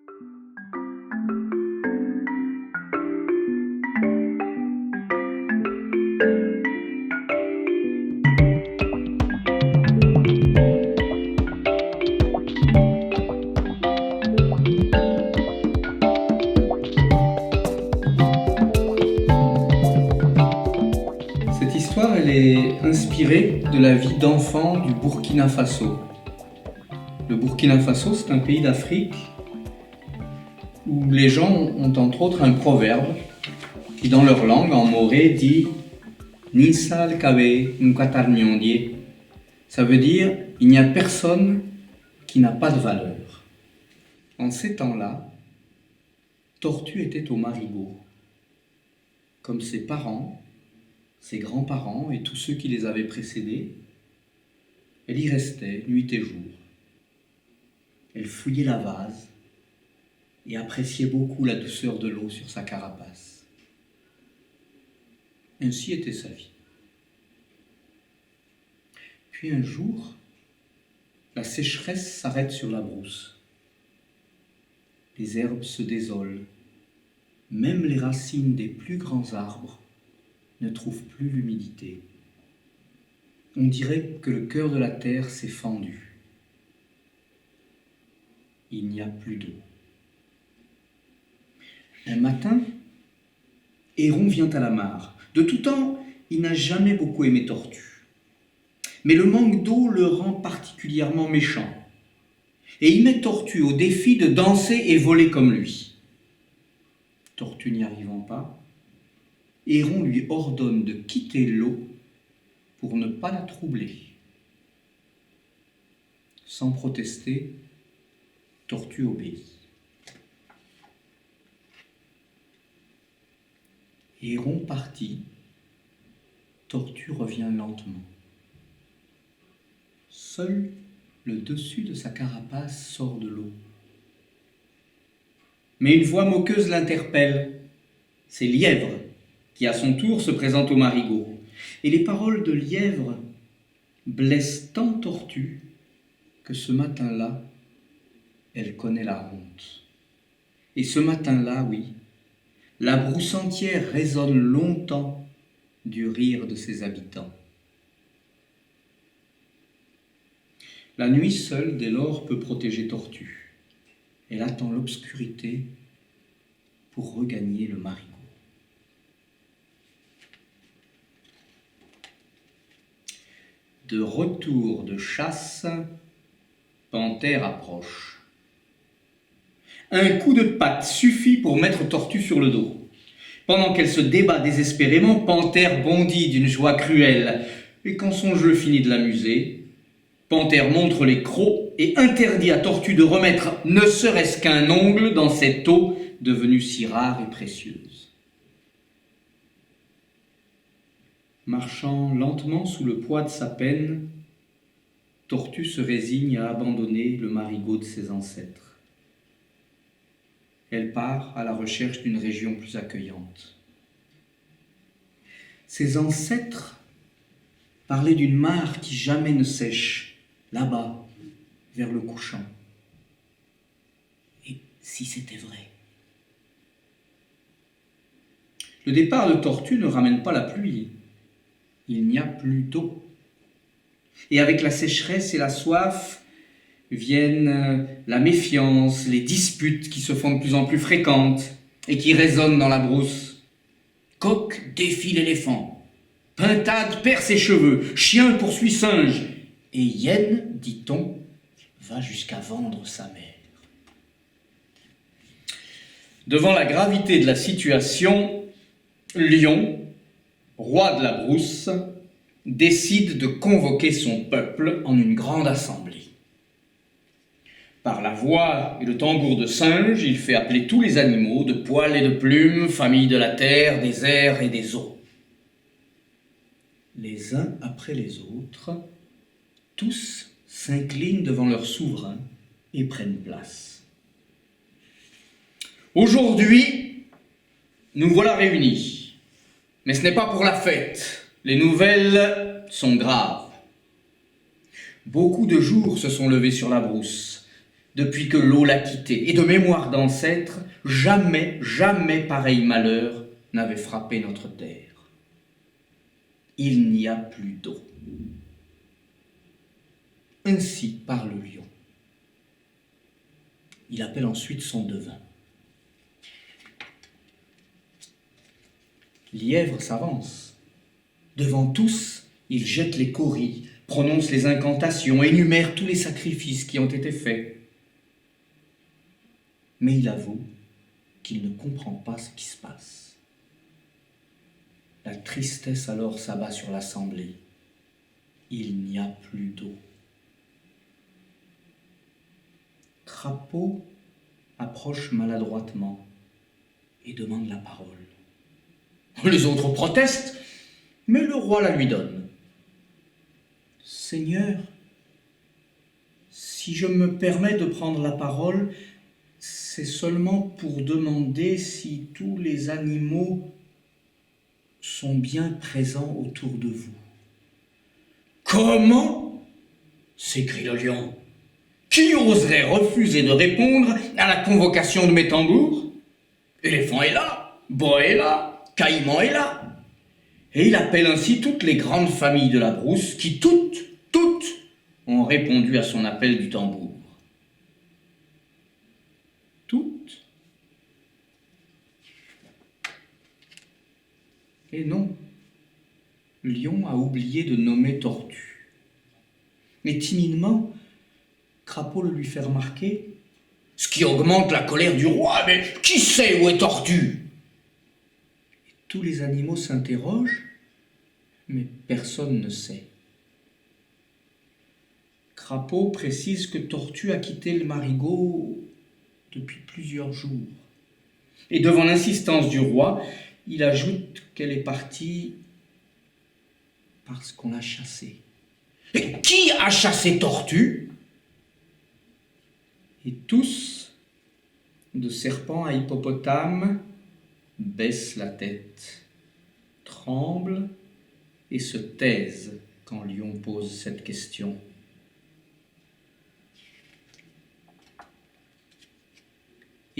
Cette histoire, elle est inspirée de la vie d'enfant du Burkina Faso. Le Burkina Faso, c'est un pays d'Afrique où les gens ont entre autres un proverbe qui, dans leur langue, en moré, dit « Nisal kabe nkatar nyondie ». Ça veut dire « Il n'y a personne qui n'a pas de valeur ». En ces temps-là, Tortue était au marigot. Comme ses parents, ses grands-parents et tous ceux qui les avaient précédés, elle y restait nuit et jour. Elle fouillait la vase et appréciait beaucoup la douceur de l'eau sur sa carapace. Ainsi était sa vie. Puis un jour, la sécheresse s'arrête sur la brousse. Les herbes se désolent. Même les racines des plus grands arbres ne trouvent plus l'humidité. On dirait que le cœur de la terre s'est fendu. Il n'y a plus d'eau. Un matin, Héron vient à la mare. De tout temps, il n'a jamais beaucoup aimé Tortue. Mais le manque d'eau le rend particulièrement méchant. Et il met Tortue au défi de danser et voler comme lui. Tortue n'y arrivant pas, Héron lui ordonne de quitter l'eau pour ne pas la troubler. Sans protester, Tortue obéit. Héron parti, Tortue revient lentement. Seul le dessus de sa carapace sort de l'eau. Mais une voix moqueuse l'interpelle. C'est Lièvre, qui à son tour se présente au marigot. Et les paroles de Lièvre blessent tant Tortue que ce matin-là, elle connaît la honte. Et ce matin-là, oui, la brousse entière résonne longtemps du rire de ses habitants. La nuit seule, dès lors, peut protéger Tortue. Elle attend l'obscurité pour regagner le marigot. De retour de chasse, Panthère approche. Un coup de patte suffit pour mettre Tortue sur le dos. Pendant qu'elle se débat désespérément, Panthère bondit d'une joie cruelle. Et quand son jeu finit de l'amuser, Panthère montre les crocs et interdit à Tortue de remettre ne serait-ce qu'un ongle dans cette eau devenue si rare et précieuse. Marchant lentement sous le poids de sa peine, Tortue se résigne à abandonner le marigot de ses ancêtres. Elle part à la recherche d'une région plus accueillante. Ses ancêtres parlaient d'une mare qui jamais ne sèche, là-bas, vers le couchant. Et si c'était vrai? Le départ de Tortue ne ramène pas la pluie. Il n'y a plus d'eau. Et avec la sécheresse et la soif viennent la méfiance, les disputes qui se font de plus en plus fréquentes et qui résonnent dans la brousse. Coq défie l'éléphant. Pintade perd ses cheveux. Chien poursuit singe. Et hyène, dit-on, va jusqu'à vendre sa mère. Devant la gravité de la situation, Lion, roi de la brousse, décide de convoquer son peuple en une grande assemblée. Par la voix et le tambour de singe, il fait appeler tous les animaux, de poils et de plumes, famille de la terre, des airs et des eaux. Les uns après les autres, tous s'inclinent devant leur souverain et prennent place. Aujourd'hui, nous voilà réunis. Mais ce n'est pas pour la fête. Les nouvelles sont graves. Beaucoup de jours se sont levés sur la brousse. depuis que l'eau l'a quitté, et de mémoire d'ancêtres, jamais, jamais pareil malheur n'avait frappé notre terre. Il n'y a plus d'eau. Ainsi parle le lion. Il appelle ensuite son devin. Lièvre s'avance. Devant tous, il jette les cauris, prononce les incantations, énumère tous les sacrifices qui ont été faits. Mais il avoue qu'il ne comprend pas ce qui se passe. La tristesse alors s'abat sur l'assemblée. Il n'y a plus d'eau. Crapaud approche maladroitement et demande la parole. Les autres protestent, mais le roi la lui donne. « Seigneur, si je me permets de prendre la parole, c'est seulement pour demander si tous les animaux sont bien présents autour de vous. »« Comment ?» s'écrie le lion. « Qui oserait refuser de répondre à la convocation de mes tambours ? Éléphant est là, boa est là, caïman est là. » Et il appelle ainsi toutes les grandes familles de la brousse qui toutes ont répondu à son appel du tambour. Toutes. Et non, Lion a oublié de nommer Tortue. Mais timidement, Crapaud le lui fait remarquer, ce qui augmente la colère du roi. « Mais qui sait où est Tortue ?» Et tous les animaux s'interrogent, mais personne ne sait. Crapaud précise que Tortue a quitté le marigot depuis plusieurs jours. Et devant l'insistance du roi, il ajoute qu'elle est partie parce qu'on l'a chassée. Et qui a chassé Tortue ? Et tous, de serpent à hippopotame, baissent la tête, tremblent et se taisent quand Lion pose cette question.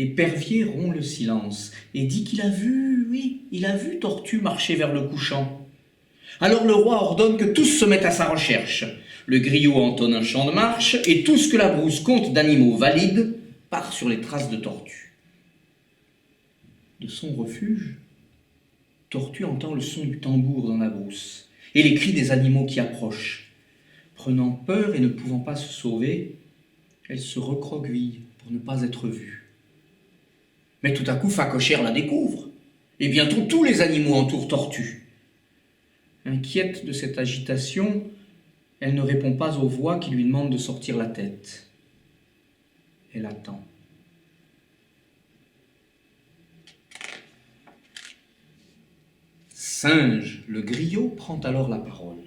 Épervier rompt le silence et dit qu'il a vu, il a vu Tortue marcher vers le couchant. Alors le roi ordonne que tous se mettent à sa recherche. Le griot entonne un chant de marche et tout ce que la brousse compte d'animaux valides part sur les traces de Tortue. De son refuge, Tortue entend le son du tambour dans la brousse et les cris des animaux qui approchent. Prenant peur et ne pouvant pas se sauver, elle se recroqueville pour ne pas être vue. Mais tout à coup, Phacochère la découvre, et bientôt tous les animaux entourent Tortue. Inquiète de cette agitation, elle ne répond pas aux voix qui lui demandent de sortir la tête. Elle attend. Singe, le griot, prend alors la parole.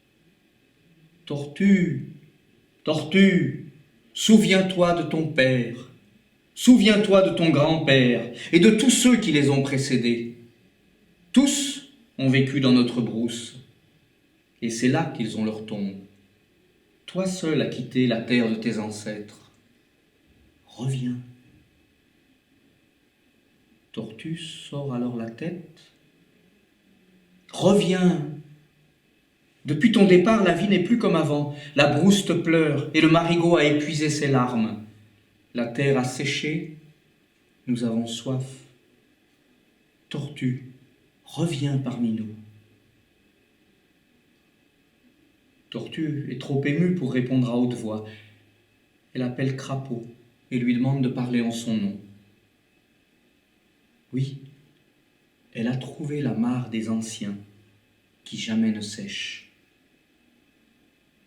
« Tortue, Tortue, souviens-toi de ton père. Souviens-toi de ton grand-père et de tous ceux qui les ont précédés. Tous ont vécu dans notre brousse, et c'est là qu'ils ont leur tombe. Toi seul as quitté la terre de tes ancêtres. Reviens. » Tortue sort alors la tête. « Reviens. Depuis ton départ, la vie n'est plus comme avant. La brousse te pleure et le marigot a épuisé ses larmes. La terre a séché, nous avons soif. Tortue, reviens parmi nous. » Tortue est trop émue pour répondre à haute voix. Elle appelle Crapaud et lui demande de parler en son nom. Oui, elle a trouvé la mare des anciens qui jamais ne sèche.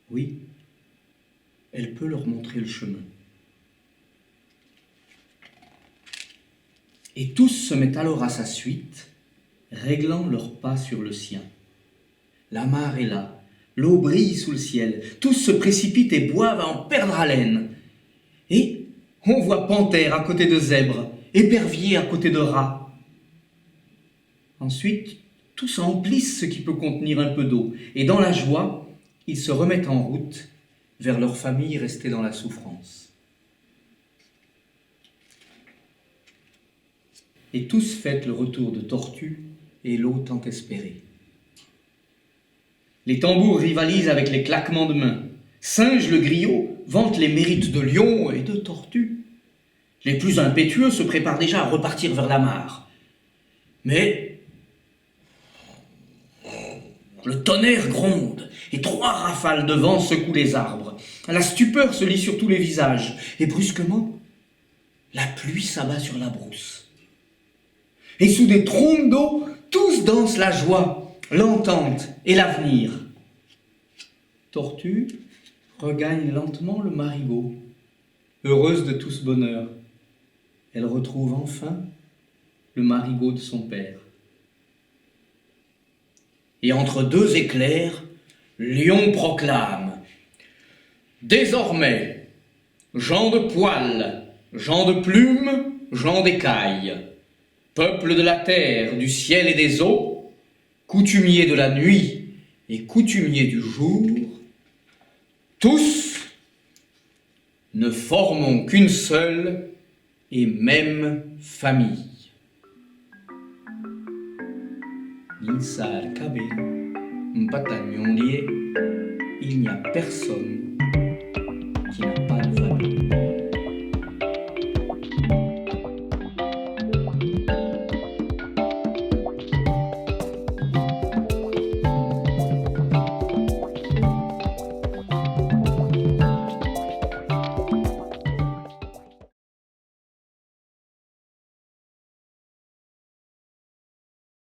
Oui, elle peut leur montrer le chemin. Et tous se mettent alors à sa suite, réglant leurs pas sur le sien. La mare est là, l'eau brille sous le ciel, tous se précipitent et boivent à en perdre haleine. Et on voit panthère à côté de zèbre, épervier à côté de rat. Ensuite, tous emplissent ce qui peut contenir un peu d'eau, et dans la joie, ils se remettent en route vers leur famille restée dans la souffrance. et tous fêtent le retour de Tortue et l'eau tant espérée. Les tambours rivalisent avec les claquements de mains. Singe le griot vante les mérites de lion et de tortue. Les plus impétueux se préparent déjà à repartir vers la mare. Mais le tonnerre gronde et 3 rafales de vent secouent les arbres. La stupeur se lit sur tous les visages et brusquement, la pluie s'abat sur la brousse. Et sous des trompes d'eau, tous dansent la joie, l'entente et l'avenir. Tortue regagne lentement le marigot. Heureuse de tout ce bonheur, elle retrouve enfin le marigot de son père. Et entre 2 éclairs, Lion proclame: désormais, gens de poil, gens de plume, gens d'écailles, peuple de la terre, du ciel et des eaux, coutumiers de la nuit et coutumiers du jour, tous ne formons qu'une seule et même famille. Ninsa al-Kabe, Mpatagnon lié, il n'y a personne